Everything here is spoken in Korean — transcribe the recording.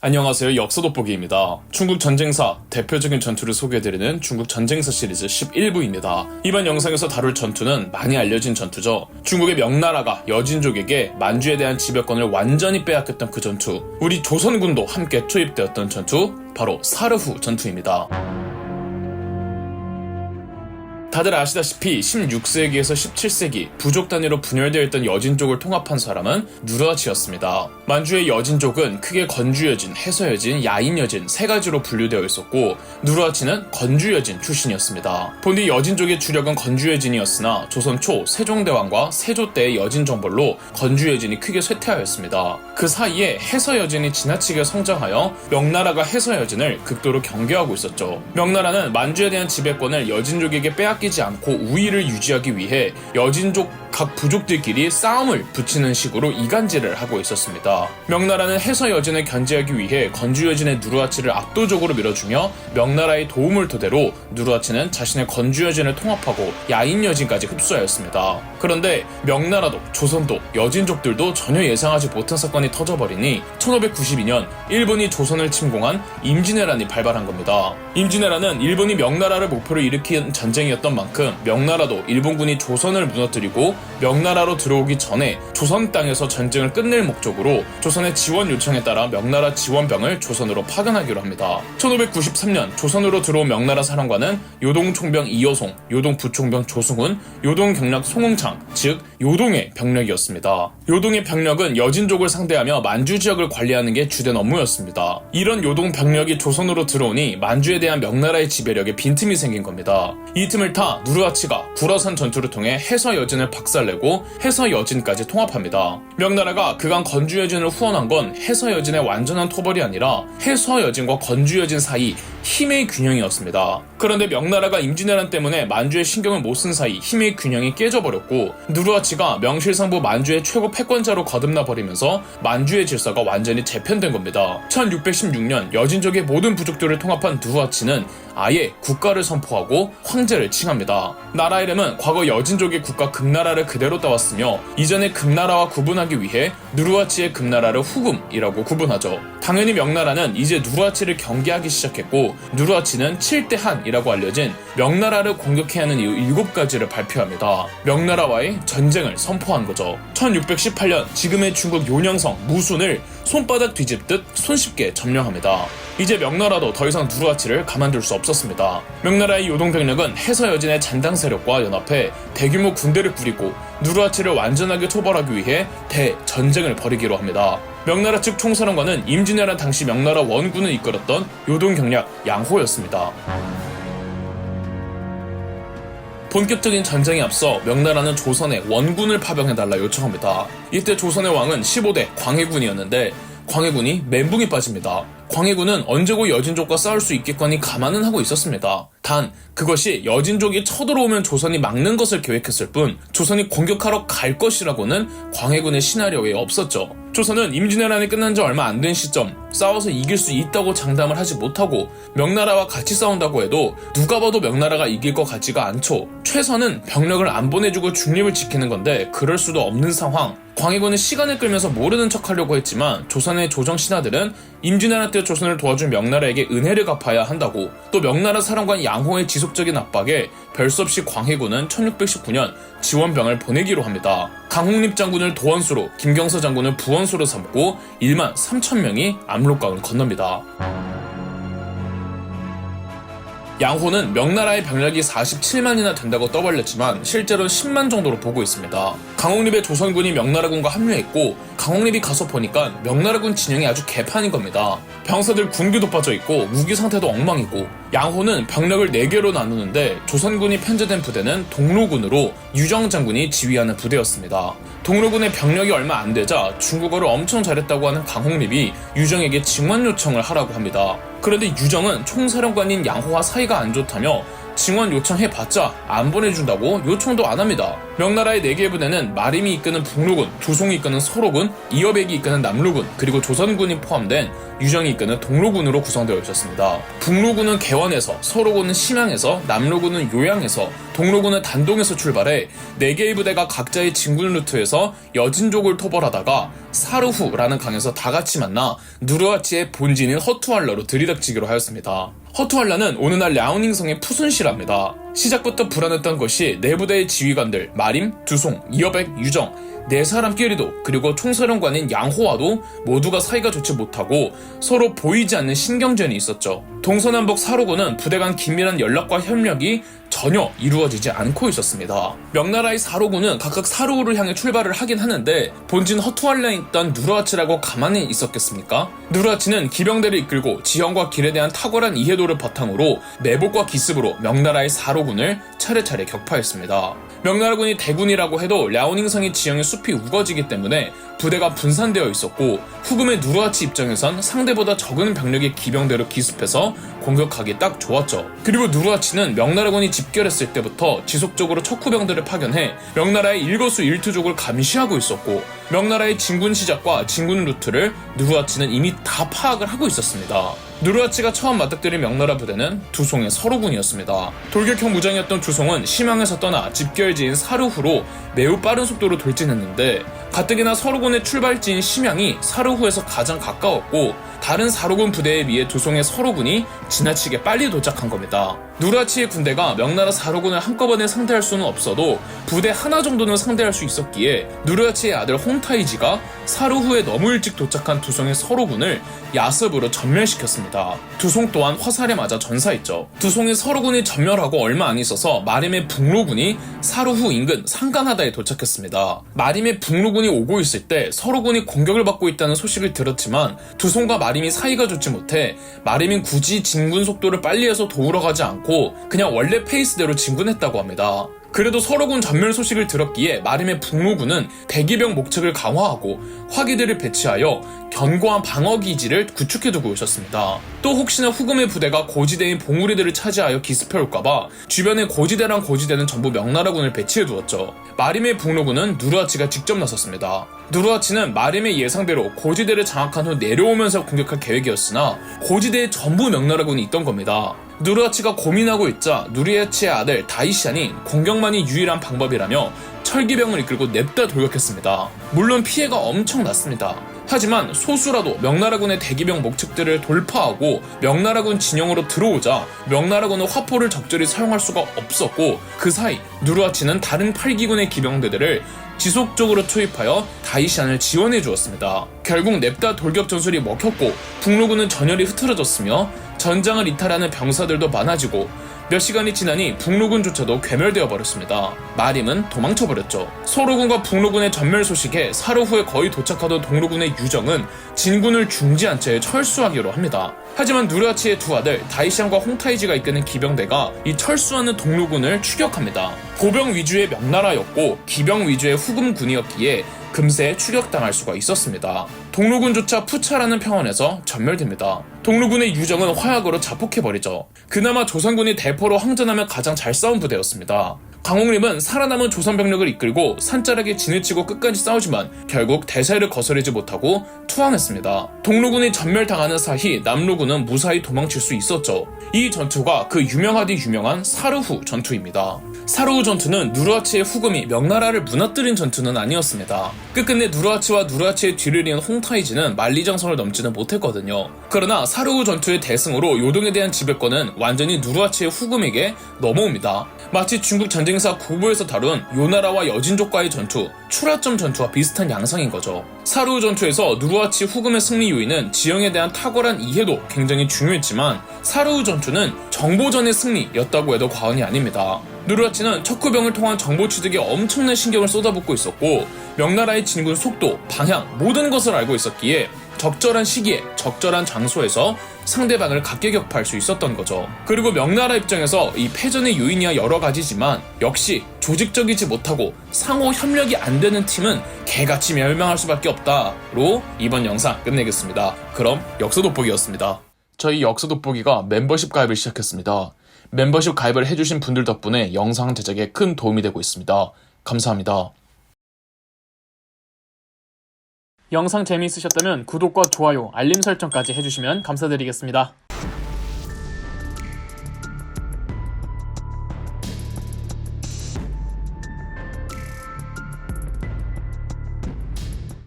안녕하세요. 역사 돋보기입니다. 중국 전쟁사 대표적인 전투를 소개해드리는 중국 전쟁사 시리즈 11부입니다. 이번 영상에서 다룰 전투는 많이 알려진 전투죠. 중국의 명나라가 여진족에게 만주에 대한 지배권을 완전히 빼앗겼던 그 전투, 우리 조선군도 함께 투입되었던 전투, 바로 사르후 전투입니다. 다들 아시다시피 16세기에서 17세기 부족 단위로 분열되어 있던 여진족을 통합한 사람은 누르하치였습니다. 만주의 여진족은 크게 건주여진, 해서여진, 야인여진 세 가지로 분류되어 있었고 누르하치는 건주여진 출신이었습니다. 본디 여진족의 주력은 건주여진이었으나 조선 초 세종대왕과 세조 때의 여진 정벌로 건주여진이 크게 쇠퇴하였습니다. 그 사이에 해서여진이 지나치게 성장하여 명나라가 해서여진을 극도로 경계하고 있었죠. 명나라는 만주에 대한 지배권을 여진족에게 빼앗기지 않고 우위를 유지하기 위해 여진족 각 부족들끼리 싸움을 붙이는 식으로 이간질을 하고 있었습니다. 명나라는 해서여진을 견제하기 위해 건주여진의 누르하치를 압도적으로 밀어주며 명나라의 도움을 토대로 누르하치는 자신의 건주여진을 통합하고 야인여진까지 흡수하였습니다. 그런데 명나라도 조선도 여진족들도 전혀 예상하지 못한 사건이 터져버리니 1592년 일본이 조선을 침공한 임진왜란이 발발한 겁니다. 임진왜란은 일본이 명나라를 목표로 일으킨 전쟁이었던 만큼 명나라도 일본군이 조선을 무너뜨리고 명나라로 들어오기 전에 조선 땅에서 전쟁을 끝낼 목적으로 조선의 지원 요청에 따라 명나라 지원병을 조선으로 파견하기로 합니다. 1593년 조선으로 들어온 명나라 사령관은 요동총병 이여송, 요동부총병 조승훈, 요동경략 송홍창, 즉 요동의 병력이었습니다. 요동의 병력은 여진족을 상대하며 만주 지역을 관리하는 게 주된 업무였습니다. 이런 요동 병력이 조선으로 들어오니 만주에 대한 명나라의 지배력에 빈틈이 생긴 겁니다. 이 틈을 타 누르하치가 불화산 전투를 통해 해서여진을 박살내고 해서여진까지 통합합니다. 명나라가 그간 건주여진을 후원한 건 해서여진의 완전한 토벌이 아니라 해서여진과 건주여진 사이 힘의 균형이었습니다. 그런데 명나라가 임진왜란 때문에 만주에 신경을 못 쓴 사이 힘의 균형이 깨져버렸고 누르하치가 명실상부 만주의 최고 패권자로 거듭나 버리면서 만주의 질서가 완전히 재편된 겁니다. 1616년 여진족의 모든 부족들을 통합한 누르하치는 아예 국가를 선포하고 황제를 칭합니다. 나라 이름은 과거 여진족의 국가 금나라를 그대로 따왔으며 이전의 금나라와 구분하기 위해 누르하치의 금나라를 후금이라고 구분하죠. 당연히 명나라는 이제 누르하치를 경계하기 시작했고 누르하치는 7대 한이라고 알려진 명나라를 공격해야 하는 이유 7가지를 발표합니다. 명나라와의 전쟁을 선포한 거죠. 1618년 지금의 중국 요녕성 무순을 손바닥 뒤집듯 손쉽게 점령합니다. 이제 명나라도 더 이상 누르하치를 가만둘 수 없었습니다. 명나라의 요동병력은 해서여진의 잔당 세력과 연합해 대규모 군대를 꾸리고 누르하치를 완전하게 토벌하기 위해 대전쟁을 벌이기로 합니다. 명나라 측 총사령관은 임진왜란 당시 명나라 원군을 이끌었던 요동경략 양호였습니다. 본격적인 전쟁에 앞서 명나라는 조선에 원군을 파병해달라 요청합니다. 이때 조선의 왕은 15대 광해군이었는데 광해군이 멘붕이 빠집니다. 광해군은 언제고 여진족과 싸울 수 있겠거니 감안은 하고 있었습니다. 단 그것이 여진족이 쳐들어오면 조선이 막는 것을 계획했을 뿐 조선이 공격하러 갈 것이라고는 광해군의 시나리오에 없었죠. 조선은 임진왜란이 끝난 지 얼마 안 된 시점 싸워서 이길 수 있다고 장담을 하지 못하고 명나라와 같이 싸운다고 해도 누가 봐도 명나라가 이길 것 같지가 않죠. 최선은 병력을 안 보내주고 중립을 지키는 건데 그럴 수도 없는 상황. 광해군은 시간을 끌면서 모르는 척하려고 했지만 조선의 조정 신하들은 임진왜란 때 조선을 도와준 명나라에게 은혜를 갚아야 한다고, 또 명나라 사령관 양호의 지속적인 압박에 별 수 없이 광해군은 1619년 지원병을 보내기로 합니다. 강홍립 장군을 도원수로, 김경서 장군을 부원수로 삼고 1만 3천 명이 압록강을 건넙니다. 양호는 명나라의 병력이 47만이나 된다고 떠벌렸지만 실제로는 10만 정도로 보고 있습니다. 강홍립의 조선군이 명나라군과 합류했고 강홍립이 가서 보니까 명나라군 진영이 아주 개판인 겁니다. 병사들 군기도 빠져있고 무기 상태도 엉망이고 양호는 병력을 4개로 나누는데 조선군이 편제된 부대는 동로군으로 유정 장군이 지휘하는 부대였습니다. 동로군의 병력이 얼마 안 되자 중국어를 엄청 잘했다고 하는 강홍립이 유정에게 증원 요청을 하라고 합니다. 그런데 유정은 총사령관인 양호와 사이가 안 좋다며 증원 요청해봤자 안 보내준다고 요청도 안 합니다. 명나라의 4개의 부대는 마림이 이끄는 북루군, 두송이 이끄는 서로군, 이어백이 이끄는 남루군, 그리고 조선군이 포함된 유정이 이끄는 동루군으로 구성되어 있었습니다. 북루군은 개원에서, 서로군은 심양에서, 남루군은 요양에서, 동루군은 단동에서 출발해 4개의 부대가 각자의 진군 루트에서 여진족을 토벌하다가 사르후라는 강에서 다 같이 만나 누르하치의 본진인 허투알라로 들이닥치기로 하였습니다. 허투알라는 오늘날 랴오닝성의 푸순시랍니다. 시작부터 불안했던 것이 4부대의 지휘관들 마림, 두송, 이어백, 유정 4사람끼리도 그리고 총사령관인 양호와도 모두가 사이가 좋지 못하고 서로 보이지 않는 신경전이 있었죠. 동서남북 사로군은 부대 간 긴밀한 연락과 협력이 전혀 이루어지지 않고 있었습니다. 명나라의 사로군은 각각 사루를 향해 출발을 하긴 하는데 본진 허투알라에 있던 누르하치라고 가만히 있었겠습니까? 누르하치는 기병대를 이끌고 지형과 길에 대한 탁월한 이해도를 바탕으로 매복과 기습으로 명나라의 사로군을 차례차례 격파했습니다. 명나라군이 대군이라고 해도 랴오닝성의 지형에 숲이 우거지기 때문에 부대가 분산되어 있었고 후금의 누르하치 입장에선 상대보다 적은 병력의 기병대로 기습해서 공격하기 딱 좋았죠. 그리고 누르하치는 명나라군이 집결했을 때부터 지속적으로 척후병들을 파견해 명나라의 일거수일투족을 감시하고 있었고 명나라의 진군 시작과 진군 루트를 누르하치는 이미 다 파악을 하고 있었습니다. 누르하치가 처음 맞닥뜨린 명나라 부대는 두송의 서로군이었습니다. 돌격형 무장이었던 두송은 심양에서 떠나 집결지인 사르후로 매우 빠른 속도로 돌진했는데 가뜩이나 서로군의 출발지인 심양이 사르후에서 가장 가까웠고 다른 사로군 부대에 비해 두송의 서로군이 지나치게 빨리 도착한 겁니다. 누르하치의 군대가 명나라 사로군을 한꺼번에 상대할 수는 없어도 부대 하나 정도는 상대할 수 있었기에 누르하치의 아들 홍타이지가 사르후에 너무 일찍 도착한 두송의 서로군을 야습으로 전멸시켰습니다. 두송 또한 화살에 맞아 전사했죠. 두송의 서로군이 전멸하고 얼마 안 있어서 마림의 북루군이 사르후 인근 상간하다에 도착했습니다. 마림의 북루군이 오고 있을 때 서로군이 공격을 받고 있다는 소식을 들었지만 두송과 마림이 사이가 좋지 못해 마림은 굳이 진군 속도를 빨리 해서 도우러 가지 않고 그냥 원래 페이스대로 진군했다고 합니다. 그래도 서로군 전멸 소식을 들었기에 마림의 북루군은 대기병 목책을 강화하고 화기들을 배치하여 견고한 방어기지를 구축해두고 있었습니다. 또 혹시나 후금의 부대가 고지대인 봉우리들을 차지하여 기습해올까봐 주변에 고지대랑 고지대는 전부 명나라군을 배치해두었죠. 마림의 북루군은 누르하치가 직접 나섰습니다. 누르하치는 마림의 예상대로 고지대를 장악한 후 내려오면서 공격할 계획이었으나 고지대에 전부 명나라군이 있던 겁니다. 누르하치가 고민하고 있자 누르하치의 아들 다이샨이 공격만이 유일한 방법이라며 철기병을 이끌고 냅다 돌격했습니다. 물론 피해가 엄청 났습니다. 하지만 소수라도 명나라군의 대기병 목책들을 돌파하고 명나라군 진영으로 들어오자 명나라군은 화포를 적절히 사용할 수가 없었고 그 사이 누르하치는 다른 8기군의 기병대들을 지속적으로 투입하여 다이샨을 지원해 주었습니다. 결국 냅다 돌격 전술이 먹혔고 북루군은 전열이 흐트러졌으며 전장을 이탈하는 병사들도 많아지고 몇 시간이 지나니 북루군조차도 괴멸되어 버렸습니다. 마림은 도망쳐버렸죠. 서로군과 북루군의 전멸 소식에 사르후에 거의 도착하던 동루군의 유정은 진군을 중지한 채 철수하기로 합니다. 하지만 누르하치의 두 아들 다이샨과 홍타이지가 이끄는 기병대가 이 철수하는 동루군을 추격합니다. 보병 위주의 명나라였고 기병 위주의 후금군이었기에 금세 추격당할 수가 있었습니다. 동루군조차 푸차라는 평원에서 전멸됩니다. 동루군의 유정은 화약으로 자폭해버리죠. 그나마 조선군이 대포로 항전하며 가장 잘 싸운 부대였습니다. 강홍림은 살아남은 조선 병력을 이끌고 산자락에 진을 치고 끝까지 싸우지만 결국 대사를 거스르지 못하고 투항했습니다. 동루군이 전멸당하는 사이 남루군은 무사히 도망칠 수 있었죠. 이 전투가 그 유명하디 유명한 사르후 전투입니다. 사르후 전투는 누르하치의 후금이 명나라를 무너뜨린 전투는 아니었습니다. 끝끝내 누르하치와 누르하치의 뒤를 이은 홍타이지는 만리장성을 넘지는 못했거든요. 그러나 사르후 전투의 대승으로 요동에 대한 지배권은 완전히 누르하치의 후금에게 넘어옵니다. 마치 중국 전쟁사 구부에서 다룬 요나라와 여진족과의 전투, 추라점 전투와 비슷한 양상인 거죠. 사르후 전투에서 누르하치 후금의 승리 요인은 지형에 대한 탁월한 이해도 굉장히 중요했지만 사르후 전투는 정보전의 승리였다고 해도 과언이 아닙니다. 누르하치는 척후병을 통한 정보 취득에 엄청난 신경을 쏟아붓고 있었고 명나라의 진군 속도, 방향 모든 것을 알고 있었기에 적절한 시기에 적절한 장소에서 상대방을 각계격파할 수 있었던 거죠. 그리고 명나라 입장에서 이 패전의 요인이야 여러 가지지만 역시 조직적이지 못하고 상호 협력이 안 되는 팀은 개같이 멸망할 수밖에 없다로 이번 영상 끝내겠습니다. 그럼 역사 돋보기였습니다. 저희 역사 돋보기가 멤버십 가입을 시작했습니다. 멤버십 가입을 해주신 분들 덕분에 영상 제작에 큰 도움이 되고 있습니다. 감사합니다. 영상 재미있으셨다면 구독과 좋아요, 알림 설정까지 해주시면 감사드리겠습니다.